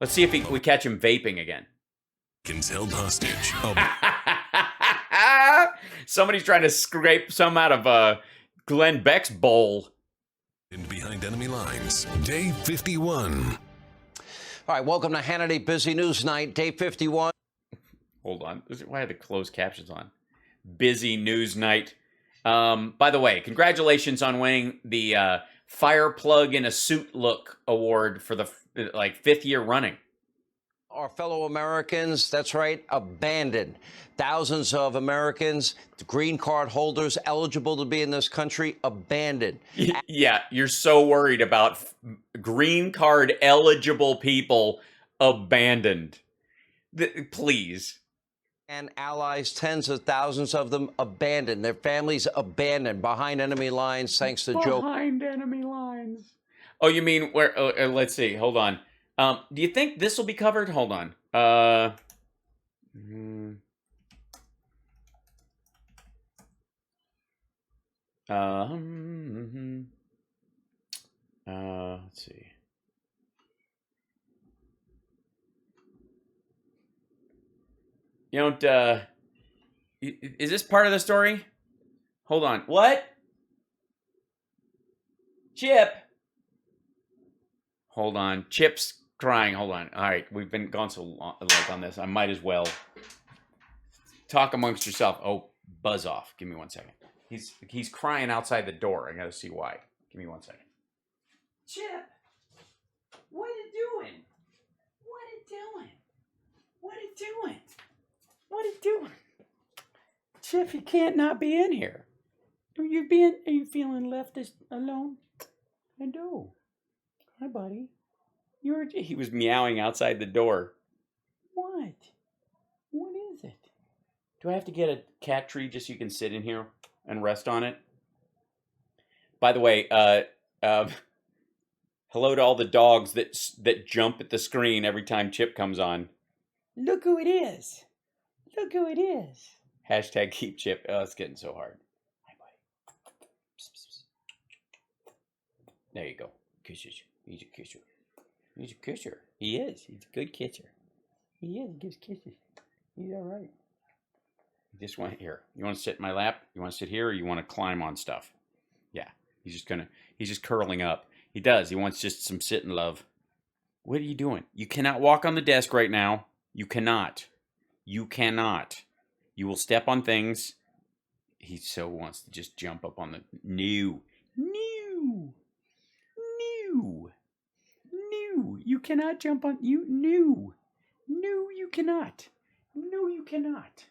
Let's see if we catch him vaping again. Held hostage. Somebody's trying to scrape some out of Glenn Beck's bowl. And behind enemy lines, day 51. All right, welcome to Hannity Busy News Night, day 51. Hold on. Why are the closed captions on? Busy News Night. By the way, congratulations on winning the Fire Plug in a Suit Look award for the fifth year running. Our fellow Americans, that's right, abandoned. Thousands of Americans, green card holders eligible to be in this country, abandoned. Yeah, you're so worried about green card eligible people abandoned. Please. And allies, tens of thousands of them abandoned. Their families abandoned behind enemy lines thanks to Joe. Behind enemy lines. Oh, you mean where? Let's see. Hold on. Do you think this will be covered? Hold on. Let's see. You don't, is this part of the story? Hold on. What? Chip. Hold on. Chip's crying. Hold on. All right. We've been gone so long on this. I might as well talk amongst yourself. Oh, buzz off. Give me 1 second. He's crying outside the door. I got to see why. Give me 1 second. Chip. What are you doing? What are you doing? What are you doing? What are you doing? Chip, you can't not be in here. Are you feeling left alone? I do. Hi, buddy. He was meowing outside the door. What? What is it? Do I have to get a cat tree just so you can sit in here and rest on it? By the way, hello to all the dogs that jump at the screen every time Chip comes on. Look who it is. Look who it is. Hashtag keep Chip. Oh, it's getting so hard. Hi, buddy. Psst, psst, psst. There you go. Kisses. He's a kisser. He's a kisser. He is. He's a good kisser. He is. He gives kisses. He's all right. You just want here. You want to sit in my lap? You want to sit here, or you want to climb on stuff? Yeah. He's just curling up. He does. He wants just some sitting love. What are you doing? You cannot walk on the desk right now. You cannot. You cannot. You will step on things. He so wants to just jump up on the new. You cannot jump on you. New. You cannot. No, you cannot.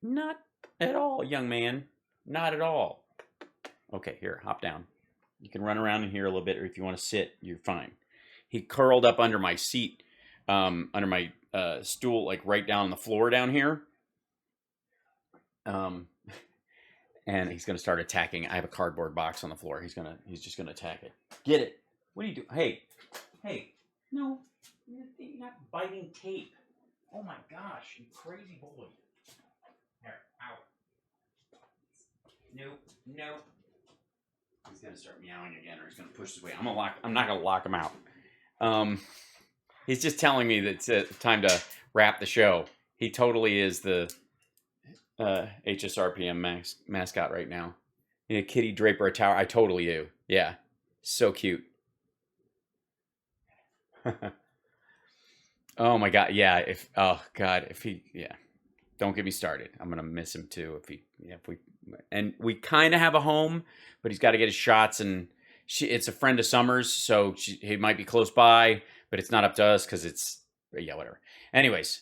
Not at all, young man. Not at all. Okay, here, hop down. You can run around in here a little bit, or if you want to sit, you're fine. He curled up under my seat, under my stool, like right down on the floor down here. And he's gonna start attacking. I have a cardboard box on the floor. He's just gonna attack it. Get it? What are you doing? Hey, no, you're not biting tape. Oh my gosh, you crazy boy. Here, out. No. He's gonna start meowing again, or he's gonna push his way. I'm not gonna lock him out. He's just telling me that it's time to wrap the show. He totally is the HSRPM mascot right now. Yeah, Kitty Draper a tower. I totally do. Yeah, so cute. Oh my God. Yeah. Don't get me started. I'm gonna miss him too. We kind of have a home, but he's got to get his shots, and it's a friend of Summer's, so he might be close by, but it's not up to us because whatever. Anyways,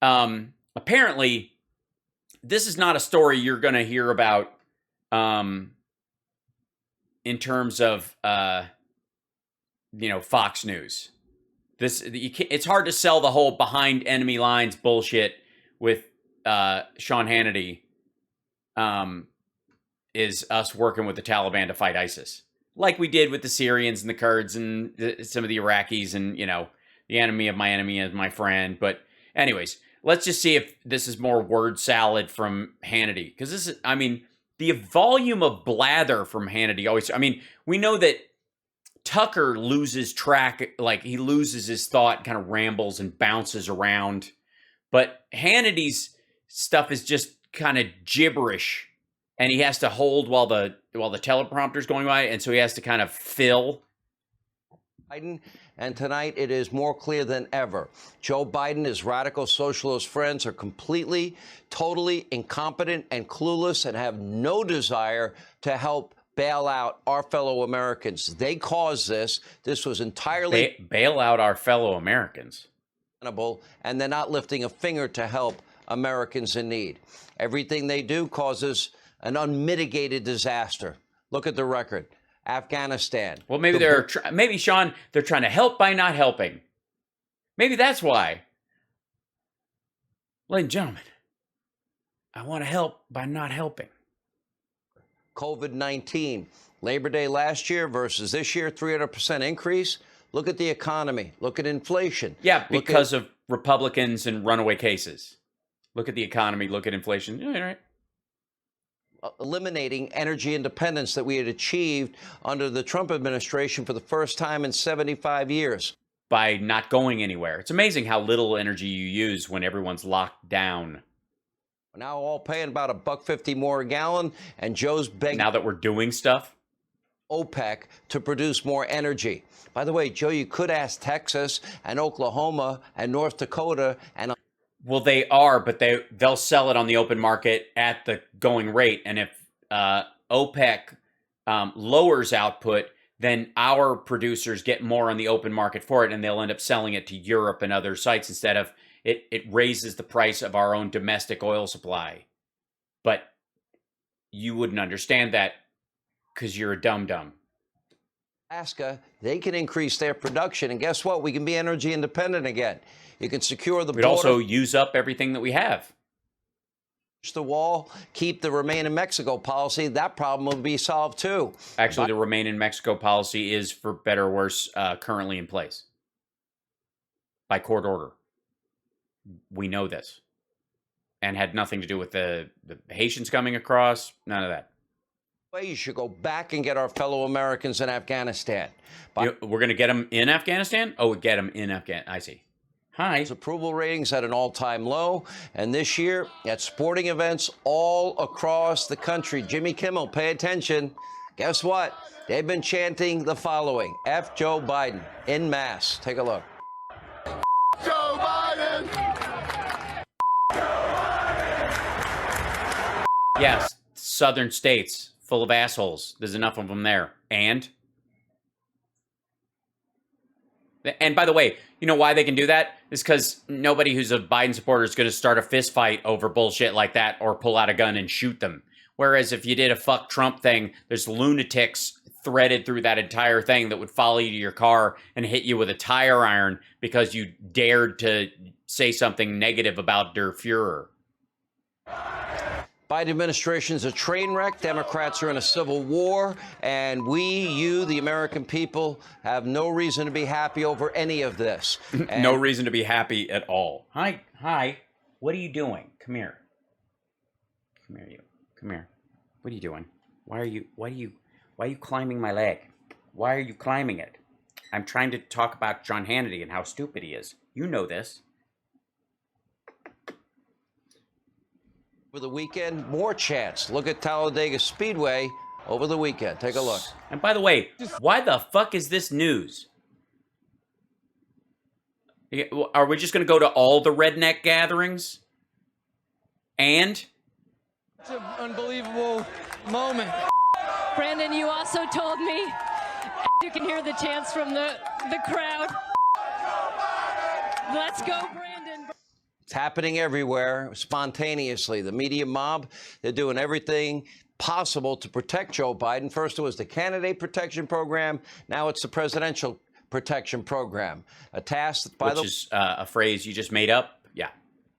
apparently this is not a story you're gonna hear about, in terms of Fox News. It's hard to sell the whole behind enemy lines bullshit with Sean Hannity. Is us working with the Taliban to fight ISIS, like we did with the Syrians and the Kurds and some of the Iraqis, and the enemy of my enemy is my friend. But anyways, let's just see if this is more word salad from Hannity, because this is, the volume of blather from Hannity always. We know that Tucker loses track, like he loses his thought, kind of rambles and bounces around. But Hannity's stuff is just kind of gibberish, and he has to hold while the teleprompter's going by, and so he has to kind of fill. Biden, and tonight it is more clear than ever. Joe Biden, his radical socialist friends are completely, totally incompetent and clueless and have no desire to help bail out our fellow Americans. They caused this. This was entirely bail out our fellow Americans. And they're not lifting a finger to help Americans in need. Everything they do causes an unmitigated disaster. Look at the record. Afghanistan. Well, maybe maybe, Sean, they're trying to help by not helping. Maybe that's why. Ladies and gentlemen, I want to help by not helping. COVID-19. Labor Day last year versus this year, 300% increase. Look at the economy. Look at inflation. Yeah, because of Republicans and runaway cases. Look at the economy. Look at inflation. All right. Eliminating energy independence that we had achieved under the Trump administration for the first time in 75 years. By not going anywhere. It's amazing how little energy you use when everyone's locked down. We're now all paying about $1.50 more a gallon, and Joe's begging now that we're doing stuff, OPEC to produce more energy. By the way, Joe, you could ask Texas and Oklahoma and North Dakota and... Well, they are, but they'll sell it on the open market at the going rate. And if OPEC lowers output, then our producers get more on the open market for it, and they'll end up selling it to Europe and other sites instead of it raises the price of our own domestic oil supply. But you wouldn't understand that because you're a dum-dum. Alaska, they can increase their production, and guess what? We can be energy independent again. You can secure the border. We'd also use up everything that we have. The wall, keep the Remain in Mexico policy. That problem will be solved too. Actually, the Remain in Mexico policy is, for better or worse, currently in place by court order. We know this, and had nothing to do with the Haitians coming across. None of that. You should go back and get our fellow Americans in Afghanistan. We're going to get them in Afghanistan? Oh, we get them in Afghanistan. I see. Hi. Approval ratings at an all-time low. And this year, at sporting events all across the country, Jimmy Kimmel, pay attention. Guess what? They've been chanting the following. F Joe Biden en masse. Take a look. Joe Biden! Yes, southern states full of assholes. There's enough of them there. And by the way, you know why they can do that? It's because nobody who's a Biden supporter is going to start a fist fight over bullshit like that or pull out a gun and shoot them. Whereas if you did a fuck Trump thing, there's lunatics threaded through that entire thing that would follow you to your car and hit you with a tire iron because you dared to say something negative about Der Fuhrer. Biden administration is a train wreck. Democrats are in a civil war. And you, the American people, have no reason to be happy over any of this. No reason to be happy at all. Hi. What are you doing? Come here. Come here, you. Come here. What are you doing? Why are you climbing my leg? Why are you climbing it? I'm trying to talk about Sean Hannity and how stupid he is. You know this. Over the weekend, more chance. Look at Talladega Speedway over the weekend. Take a look. And by the way, why the fuck is this news? Are we just going to go to all the redneck gatherings? And? It's an unbelievable moment. Brandon, you also told me you can hear the chants from the crowd. Let's go, Brandon. It's happening everywhere, spontaneously. The media mob, they're doing everything possible to protect Joe Biden. First, it was the candidate protection program. Now it's the presidential protection program. A task, which is a phrase you just made up. Yeah.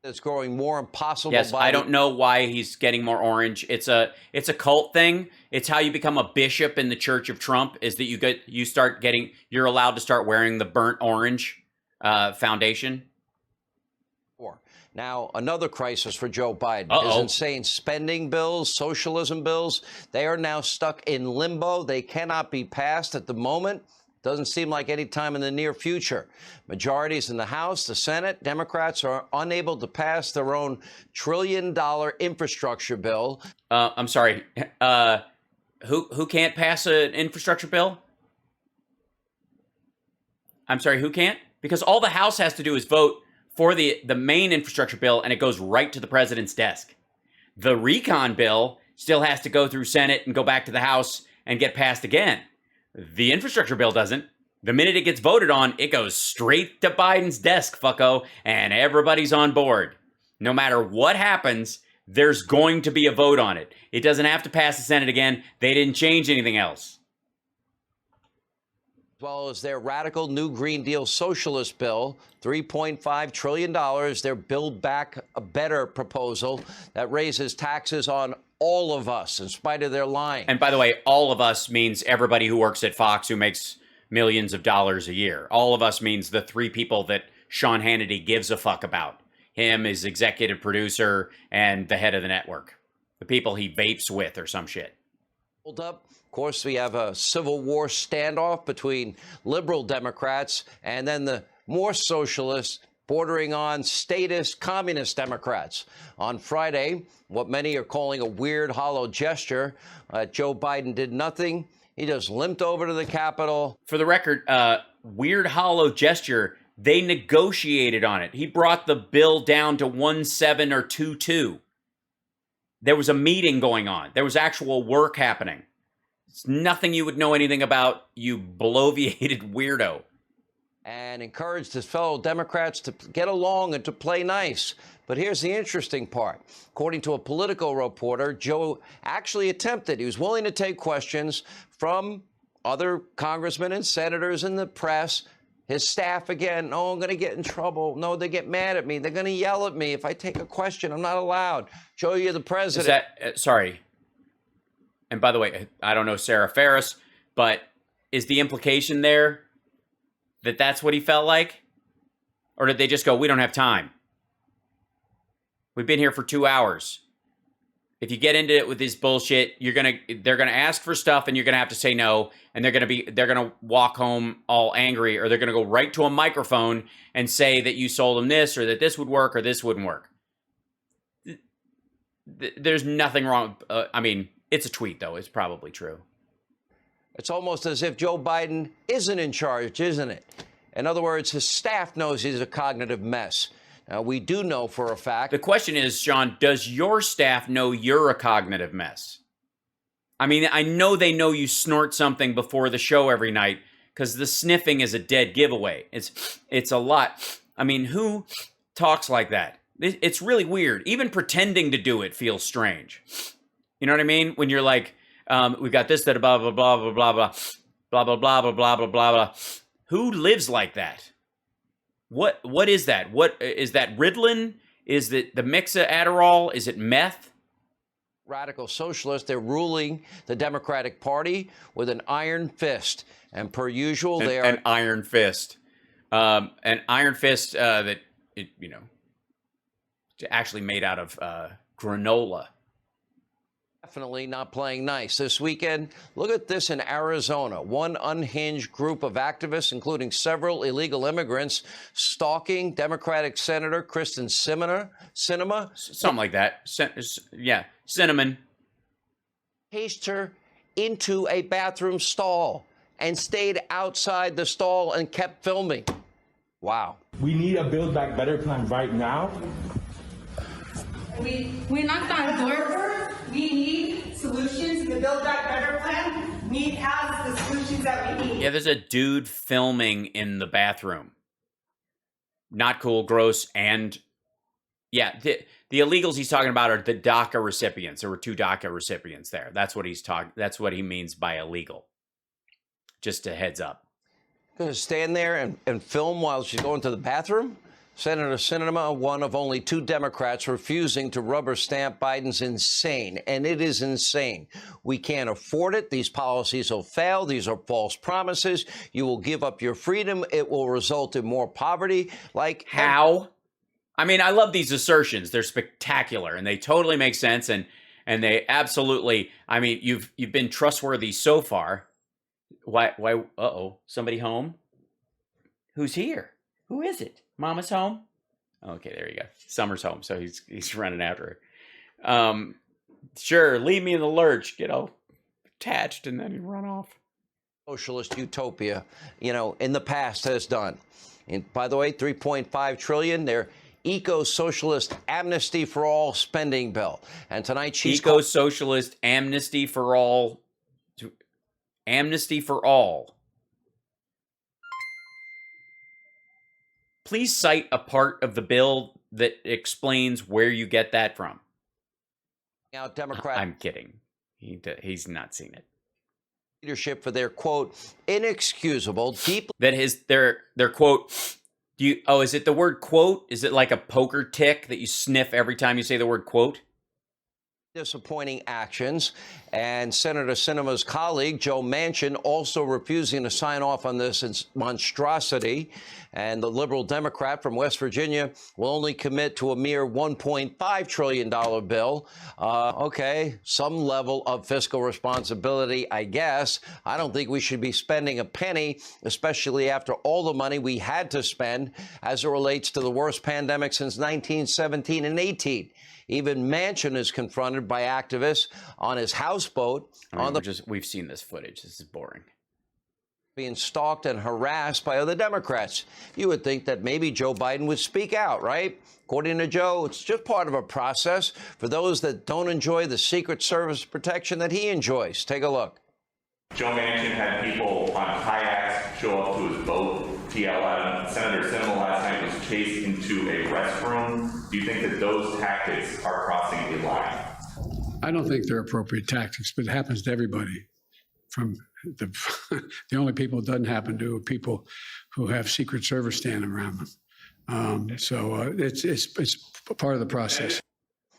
It's growing more impossible. Yes, I don't know why he's getting more orange. It's a cult thing. It's how you become a bishop in the Church of Trump. Is that you're allowed to start wearing the burnt orange foundation. Now, another crisis for Joe Biden. Uh-oh. His insane spending bills, socialism bills, they are now stuck in limbo. They cannot be passed at the moment. Doesn't seem like any time in the near future. Majorities in the House, the Senate, Democrats are unable to pass their own trillion-dollar infrastructure bill. I'm sorry. Who can't pass an infrastructure bill? I'm sorry, who can't? Because all the House has to do is vote for the main infrastructure bill, and it goes right to the president's desk. The recon bill still has to go through Senate and go back to the House and get passed again. The infrastructure bill doesn't. The minute it gets voted on, it goes straight to Biden's desk, fucko, and everybody's on board. No matter what happens, there's going to be a vote on it. It doesn't have to pass the Senate again. They didn't change anything else. As well as their radical New Green Deal socialist bill, $3.5 trillion, their Build Back Better proposal that raises taxes on all of us in spite of their lying. And by the way, all of us means everybody who works at Fox who makes millions of dollars a year. All of us means the three people that Sean Hannity gives a fuck about. Him, his executive producer, and the head of the network. The people he vapes with or some shit. Hold up. Of course, we have a Civil War standoff between liberal Democrats and then the more socialist, bordering on statist communist Democrats. On Friday, what many are calling a weird, hollow gesture, Joe Biden did nothing. He just limped over to the Capitol. For the record, weird, hollow gesture, they negotiated on it. He brought the bill down to 1.7 or 2.2. There was a meeting going on. There was actual work happening. It's nothing you would know anything about, you bloviated weirdo. And encouraged his fellow Democrats to get along and to play nice. But here's the interesting part. According to a Politico reporter, Joe actually attempted. He was willing to take questions from other congressmen and senators in the press. His staff, again, oh, I'm going to get in trouble. No, they get mad at me. They're going to yell at me. If I take a question, I'm not allowed. Joe, you're the president. Is that, sorry. And by the way, I don't know Sarah Ferris, but is the implication there that that's what he felt like? Or did they just go, we don't have time? We've been here for 2 hours. If you get into it with this bullshit, they're gonna ask for stuff and you're gonna have to say no, and they're gonna walk home all angry, or they're gonna go right to a microphone and say that you sold them this, or that this would work, or this wouldn't work. There's nothing wrong. I mean, it's a tweet though. It's probably true. It's almost as if Joe Biden isn't in charge, isn't it? In other words, his staff knows he's a cognitive mess. Now, we do know for a fact. The question is, Sean, does your staff know you're a cognitive mess? I mean, I know they know you snort something before the show every night, because the sniffing is a dead giveaway. It's a lot. I mean, who talks like that? It's really weird. Even pretending to do it feels strange. You know what I mean? When you're like, we've got this, that, blah, blah, blah, blah, blah, blah, blah, blah, blah, blah, blah, blah, blah, blah. Who lives like that? What is that? What is that? Ritalin? Is it the mix of Adderall? Is it meth? Radical socialists, they're ruling the Democratic Party with an iron fist. And per usual, they are... An iron fist. That, actually made out of granola. Definitely not playing nice. This weekend, look at this in Arizona. One unhinged group of activists, including several illegal immigrants, stalking Democratic Senator Kristen Sinema. Something like that. Yeah, Cinnamon. Chased her into a bathroom stall and stayed outside the stall and kept filming. Wow. We need a Build Back Better plan right now. We knocked on doors. We need solutions. The Build Back Better plan has the solutions that we need. Yeah, there's a dude filming in the bathroom. Not cool, gross, and yeah, the illegals he's talking about are the DACA recipients. There were 2 DACA recipients there. That's what he's talking. That's what he means by illegal. Just a heads up. Going to stand there and film while she's going to the bathroom? Senator Sinema, one of only 2 Democrats refusing to rubber stamp Biden's insane, and it is insane. We can't afford it. These policies will fail. These are false promises. You will give up your freedom. It will result in more poverty. Like how? I mean, I love these assertions. They're spectacular, and they totally make sense, and they absolutely. I mean, you've been trustworthy so far. Why? Uh-oh. Somebody home? Who's here? Who is it? Mama's home? Okay, there you go. Summer's home, so he's running after her. Sure, leave me in the lurch, get all attached, and then run off. Socialist utopia, in the past has done. And by the way, $3.5 trillion, their eco-socialist amnesty for all spending bill. And tonight she's eco-socialist amnesty for all. Amnesty for all. Please cite a part of the bill that explains where you get that from. Now, Democrat. I'm kidding. He's not seen it. Leadership for their, quote, inexcusable, deeply. That is their quote. Is it the word quote? Is it like a poker tick that you sniff every time you say the word quote? Disappointing actions. And Senator Sinema's colleague, Joe Manchin, also refusing to sign off on this monstrosity. And the liberal Democrat from West Virginia will only commit to a mere $1.5 trillion bill. Okay, some level of fiscal responsibility, I guess. I don't think we should be spending a penny, especially after all the money we had to spend as it relates to the worst pandemic since 1917 and 18. Even Manchin is confronted by activists on his houseboat. We've seen this footage. This is boring. Being stalked and harassed by other Democrats. You would think that maybe Joe Biden would speak out, right? According to Joe, it's just part of a process for those that don't enjoy the Secret Service protection that he enjoys. Take a look. Joe Manchin had people on kayaks show up to his boat. Senator Sinema last night was chased into a restroom. Do you think that those tactics are crossing a line? I don't think they're appropriate tactics, but it happens to everybody. From the only people it doesn't happen to are people who have Secret Service standing around them. It's part of the process.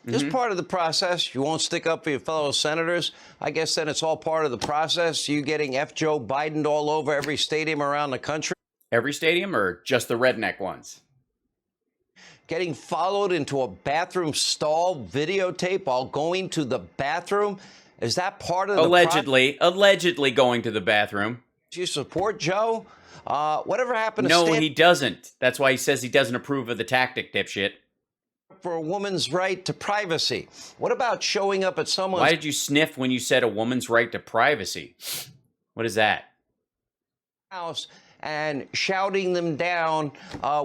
Just part of the process. You won't stick up for your fellow senators. I guess then it's all part of the process. You getting F. Joe Biden all over every stadium around the country. Every stadium or just the redneck ones? Getting followed into a bathroom stall videotape while going to the bathroom. Is that part of the allegedly going to the bathroom? Do you support Joe? Whatever happened to No, he doesn't. That's why he says he doesn't approve of the tactic, dipshit. For a woman's right to privacy. What about showing up at someone's... Why did you sniff when you said a woman's right to privacy? What is that? House and shouting them down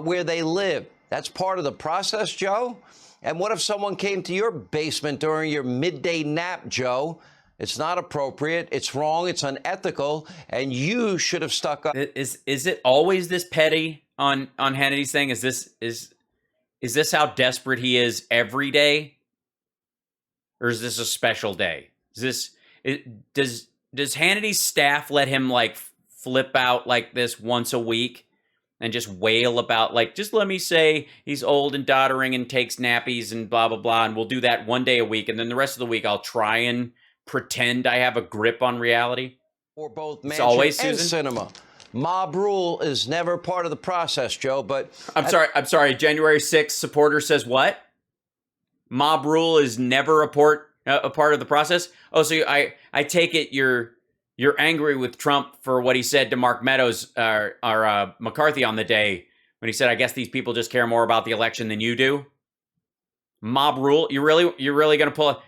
where they live. That's part of the process, Joe? And what if someone came to your basement during your midday nap, Joe? It's not appropriate. It's wrong. It's unethical. And you should have stuck up. Is it always this petty on Hannity's thing? Is this how desperate he is every day? Or is this a special day? Does Hannity's staff let him like flip out like this once a week and just wail about like, just let me say he's old and doddering and takes nappies and blah, blah, blah. And we'll do that one day a week. And then the rest of the week, I'll try and pretend I have a grip on reality. For both Manchin and Sinema. Mob rule is never part of the process, Joe, but... I'm sorry. January 6th supporter says what? Mob rule is never a part of the process? Oh, so I take it you're angry with Trump for what he said to Mark Meadows or McCarthy on the day when he said, I guess these people just care more about the election than you do? Mob rule? You're really going to pull...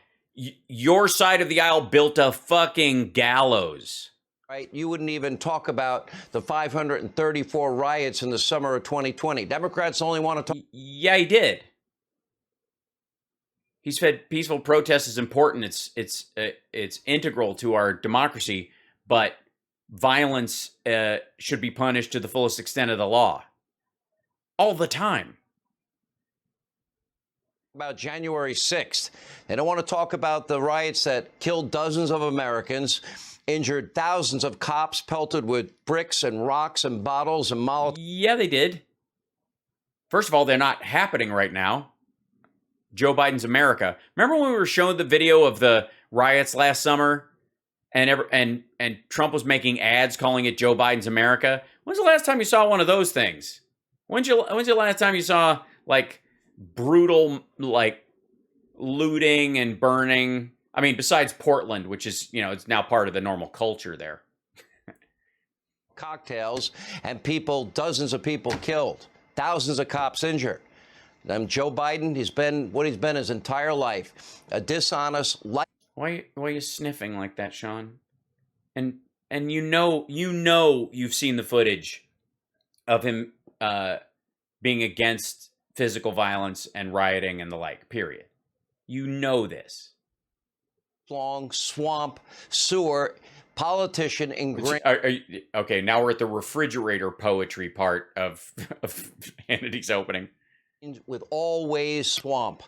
Your side of the aisle built a fucking gallows. Right? You wouldn't even talk about the 534 riots in the summer of 2020. Democrats only want to talk. Yeah, he did. He said peaceful protest is important. It's integral to our democracy, but violence should be punished to the fullest extent of the law. All the time. About January 6th. They don't want to talk about the riots that killed dozens of Americans, injured thousands of cops, pelted with bricks and rocks and bottles and Molotov. Yeah, they did. First of all, they're not happening right now. Joe Biden's America. Remember when we were showing the video of the riots last summer and Trump was making ads calling it Joe Biden's America? When's the last time you saw one of those things? When's the last time you saw like brutal like looting and burning? I mean, besides Portland, which is, it's now part of the normal culture there. cocktails and dozens of people killed, thousands of cops injured. Joe Biden, he's been what he's been his entire life, a dishonest life. Why are you sniffing like that, Sean? And you've seen the footage of him being against physical violence and rioting and the like, period. You know this. Long swamp, sewer, politician ingrained. Okay, now we're at the refrigerator poetry part of Hannity's opening. With always swamp.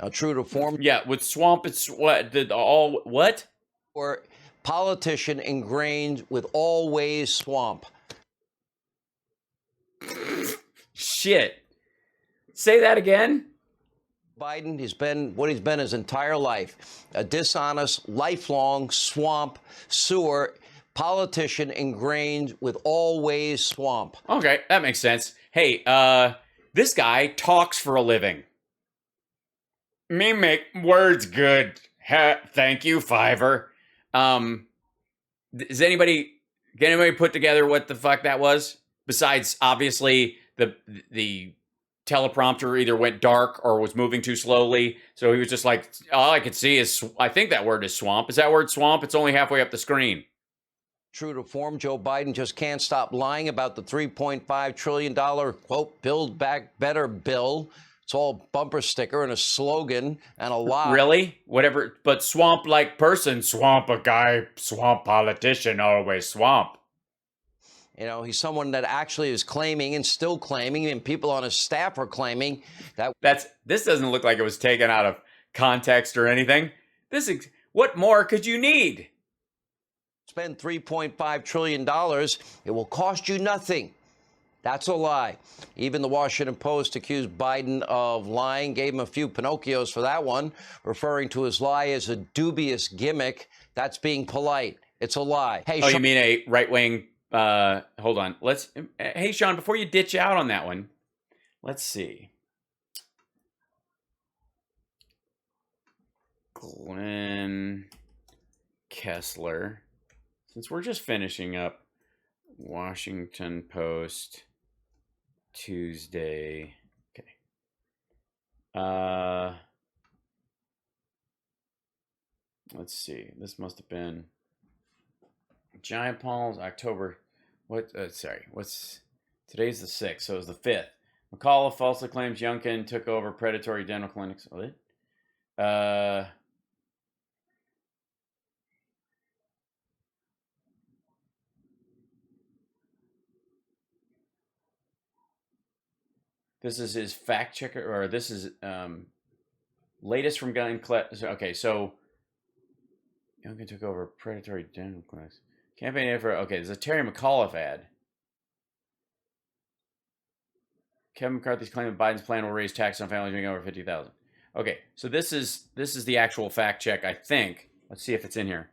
Now, true to form. Yeah, with swamp, it's what? Or politician ingrained with always swamp. Shit. Say that again. Biden, he's been what he's been his entire life, a dishonest, lifelong swamp, sewer, politician ingrained with always swamp. Okay, that makes sense. Hey, this guy talks for a living. Me make words good. Thank you, Fiverr. Can anybody put together what the fuck that was? Besides, obviously, the teleprompter either went dark or was moving too slowly. So he was just like, all I could see is, I think that word is swamp. Is that word swamp? It's only halfway up the screen. True to form, Joe Biden just can't stop lying about the $3.5 trillion, quote, Build Back Better bill. It's all bumper sticker and a slogan and a lie. Really? Whatever. But swamp-like person, swamp a guy, swamp politician, always swamp. You know, he's someone that actually is claiming and still claiming, and people on his staff are claiming that. This doesn't look like it was taken out of context or anything. What more could you need? Spend $3.5 trillion. It will cost you nothing. That's a lie. Even the Washington Post accused Biden of lying, gave him a few Pinocchios for that one, referring to his lie as a dubious gimmick. That's being polite. It's a lie. Hey, you mean a right-wing... hold on. Hey, Sean, before you ditch out on that one, let's see. Glenn Kessler. Since we're just finishing up Washington Post Tuesday. Okay. Let's see. This must have been Giant Paul's October. Today's the 6th, so it was the 5th. McAuliffe falsely claims Youngkin took over predatory dental clinics. What? This is his fact checker, or this is latest from Glenn Kessler. Okay, so Youngkin took over predatory dental clinics. Campaign effort. Okay, there's a Terry McAuliffe ad. Kevin McCarthy's claim that Biden's plan will raise taxes on families making over $50,000. Okay, so this is the actual fact check, I think. Let's see if it's in here.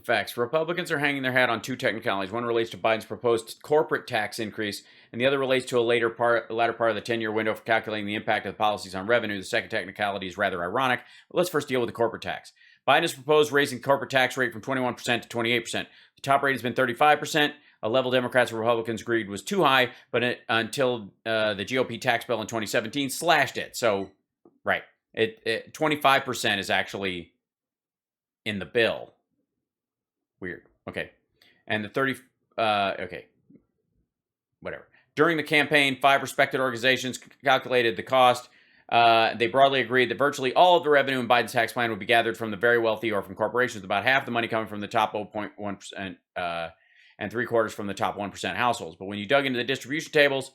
Facts. Republicans are hanging their hat on two technicalities. One relates to Biden's proposed corporate tax increase, and the other relates to a latter part of the 10-year window for calculating the impact of the policies on revenue. The second technicality is rather ironic, but let's first deal with the corporate tax. Biden has proposed raising the corporate tax rate from 21% to 28%. The top rate has been 35%, a level Democrats and Republicans agreed was too high, but until the GOP tax bill in 2017 slashed it. So, right, 25% is actually in the bill. Weird. Okay. And the 30, okay. Whatever. During the campaign, 5 respected organizations calculated the cost. They broadly agreed that virtually all of the revenue in Biden's tax plan would be gathered from the very wealthy or from corporations, about half the money coming from the top 0.1% and 3/4 from the top 1% households. But when you dug into the distribution tables,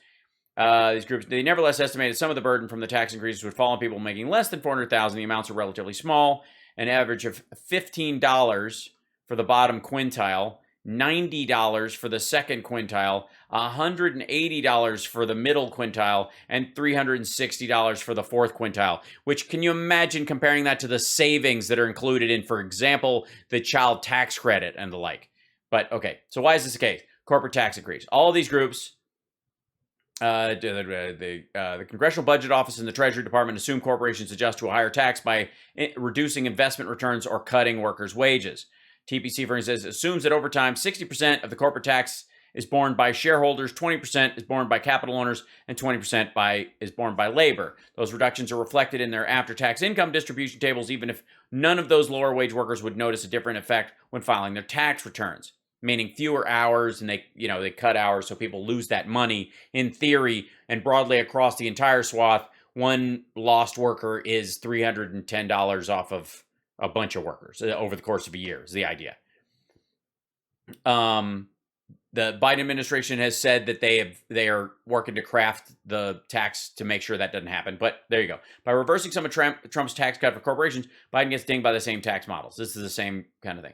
these groups, they nevertheless estimated some of the burden from the tax increases would fall on people making less than $400,000. The amounts are relatively small, an average of $15 for the bottom quintile, $90 for the second quintile, $180 for the middle quintile, and $360 for the fourth quintile. Which, can you imagine comparing that to the savings that are included in, for example, the child tax credit and the like? But okay, so why is this the case? Corporate tax increase. All of these groups, the Congressional Budget Office and the Treasury Department assume corporations adjust to a higher tax by reducing investment returns or cutting workers' wages. TPC, for instance, assumes that over time, 60% of the corporate tax is borne by shareholders, 20% is borne by capital owners, and 20% is borne by labor. Those reductions are reflected in their after-tax income distribution tables, even if none of those lower wage workers would notice a different effect when filing their tax returns. Meaning fewer hours, and they cut hours, so people lose that money. In theory, and broadly across the entire swath, one lost worker is $310 off of a bunch of workers over the course of a year, is the idea. The Biden administration has said that they are working to craft the tax to make sure that doesn't happen. But there you go. By reversing some of Trump's tax cut for corporations, Biden gets dinged by the same tax models. This is the same kind of thing.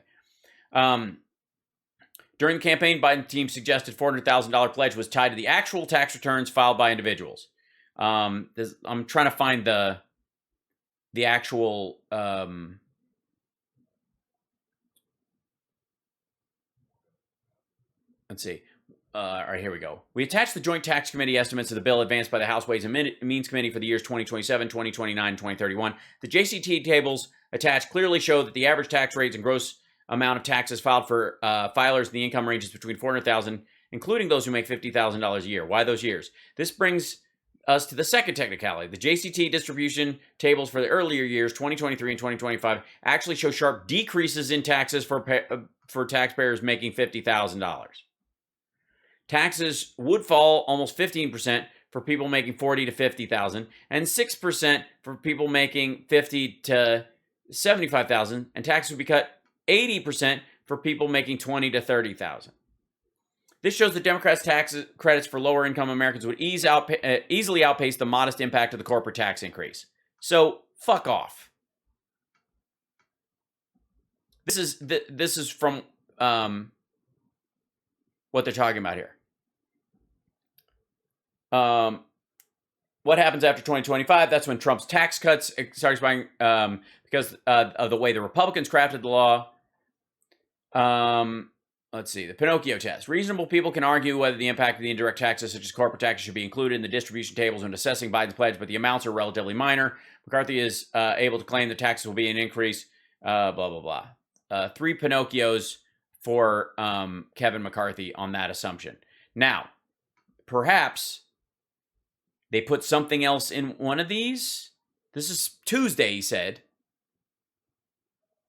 During the campaign, Biden's team suggested $400,000 pledge was tied to the actual tax returns filed by individuals. I'm trying to find the actual. Let's see. All right, here we go. We attached the Joint Tax Committee estimates of the bill advanced by the House Ways and Means Committee for the years 2027, 2029, and 2031. The JCT tables attached clearly show that the average tax rates and gross amount of taxes filed for filers in the income ranges between $400,000, including those who make $50,000 a year. Why those years? This brings us to the second technicality. The JCT distribution tables for the earlier years, 2023 and 2025, actually show sharp decreases in taxes for taxpayers making $50,000. Taxes would fall almost 15% for people making $40,000 to $50,000, and 6% for people making $50,000 to $75,000, and taxes would be cut 80% for people making $20,000 to $30,000. This shows that Democrats' tax credits for lower income Americans would easily outpace the modest impact of the corporate tax increase. So fuck off. This is from what they're talking about here. What happens after 2025? That's when Trump's tax cuts start expiring because of the way the Republicans crafted the law. Let's see. The Pinocchio test. Reasonable people can argue whether the impact of the indirect taxes, such as corporate taxes, should be included in the distribution tables when assessing Biden's pledge, but the amounts are relatively minor. McCarthy is able to claim the taxes will be an increase, blah, blah, blah. 3 Pinocchios for Kevin McCarthy on that assumption. Now, perhaps they put something else in one of these. This is Tuesday, he said.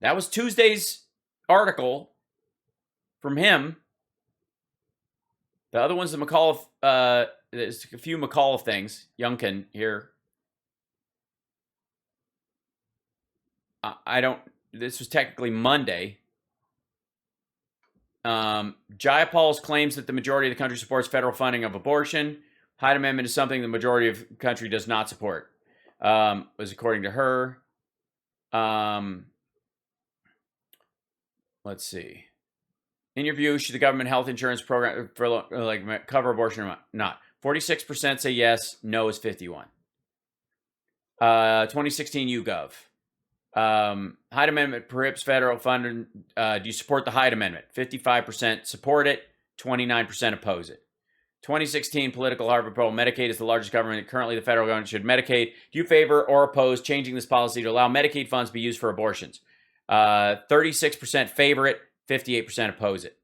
That was Tuesday's article from him. The other one's the McAuliffe, there's a few McAuliffe things. Youngkin here. This was technically Monday. Jayapal's claims that the majority of the country supports federal funding of abortion. Hyde Amendment is something the majority of the country does not support, was according to her. Let's see. In your view, should the government health insurance program for cover abortion or not? 46% say yes. No is 51. 2016 YouGov. Hyde Amendment prohibits federal funding. Do you support the Hyde Amendment? 55% support it. 29% oppose it. 2016 political Harvard poll. Medicaid is the largest government. Currently, the federal government should Medicaid. Do you favor or oppose changing this policy to allow Medicaid funds to be used for abortions? 36% favor it. 58% oppose it.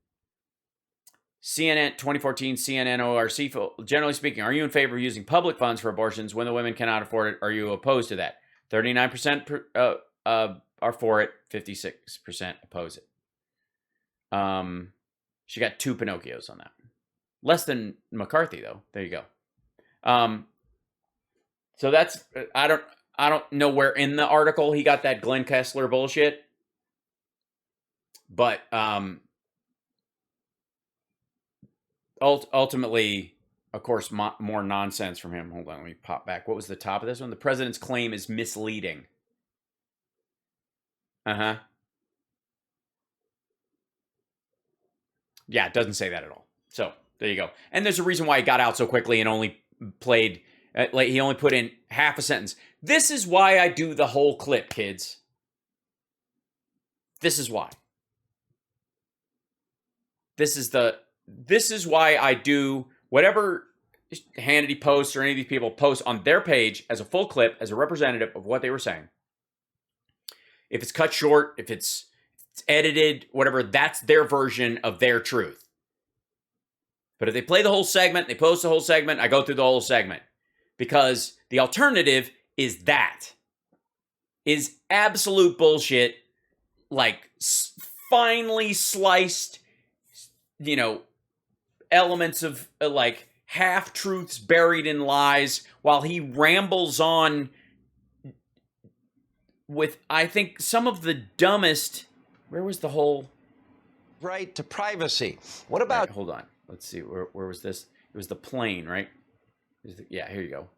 CNN 2014 CNN ORC. Generally speaking, are you in favor of using public funds for abortions when the women cannot afford it? Are you opposed to that? 39% are for it. 56% oppose it. She got 2 Pinocchios on that. Less than McCarthy, though. There you go. So that's I don't know where in the article he got that Glenn Kessler bullshit. But ultimately, of course, more nonsense from him. Hold on, let me pop back. What was the top of this one? The president's claim is misleading. Yeah, it doesn't say that at all. So there you go. And there's a reason why he got out so quickly and only played, like he only put in half a sentence. This is why I do the whole clip, kids. This is why. This is why I do whatever Hannity posts or any of these people post on their page as a full clip, as a representative of what they were saying. If it's cut short, if it's edited, whatever, that's their version of their truth. But if they play the whole segment, they post the whole segment, I go through the whole segment. Because the alternative is that. Is absolute bullshit, like finely sliced, elements of like half-truths buried in lies while he rambles on with, I think, some of the dumbest. Where was the whole right to privacy? What about? Right, hold on. Let's see. Where was this? It was the plane, right? Yeah, here you go.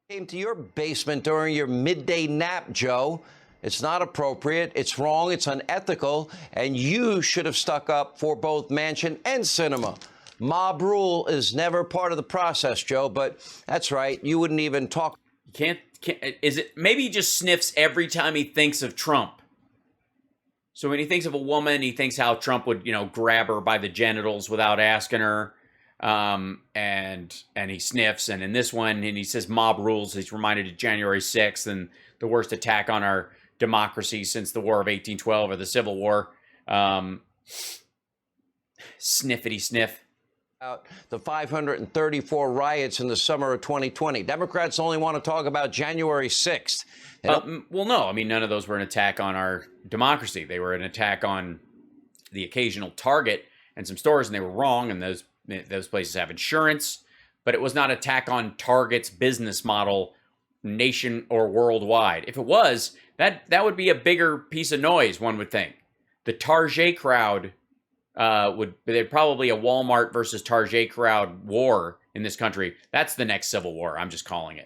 Came to your basement during your midday nap, Joe. It's not appropriate. It's wrong. It's unethical. And you should have stuck up for both Manchin and Sinema. Mob rule is never part of the process, Joe, but that's right. You wouldn't even talk. Can't is it? Maybe he just sniffs every time he thinks of Trump. So when he thinks of a woman, he thinks how Trump would, grab her by the genitals without asking her. And he sniffs. And in this one, and he says mob rules, he's reminded of January 6th and the worst attack on our democracy since the War of 1812 or the Civil War. Sniffity sniff. The 534 riots in the summer of 2020. Democrats only want to talk about January 6th. Well, no. I mean, none of those were an attack on our democracy. They were an attack on the occasional Target and some stores, and they were wrong, and those places have insurance. But it was not an attack on Target's business model, nation or worldwide. If it was, that would be a bigger piece of noise, one would think. The Target crowd they'd probably a Walmart versus Target crowd war in this country. That's the next civil war. I'm just calling it.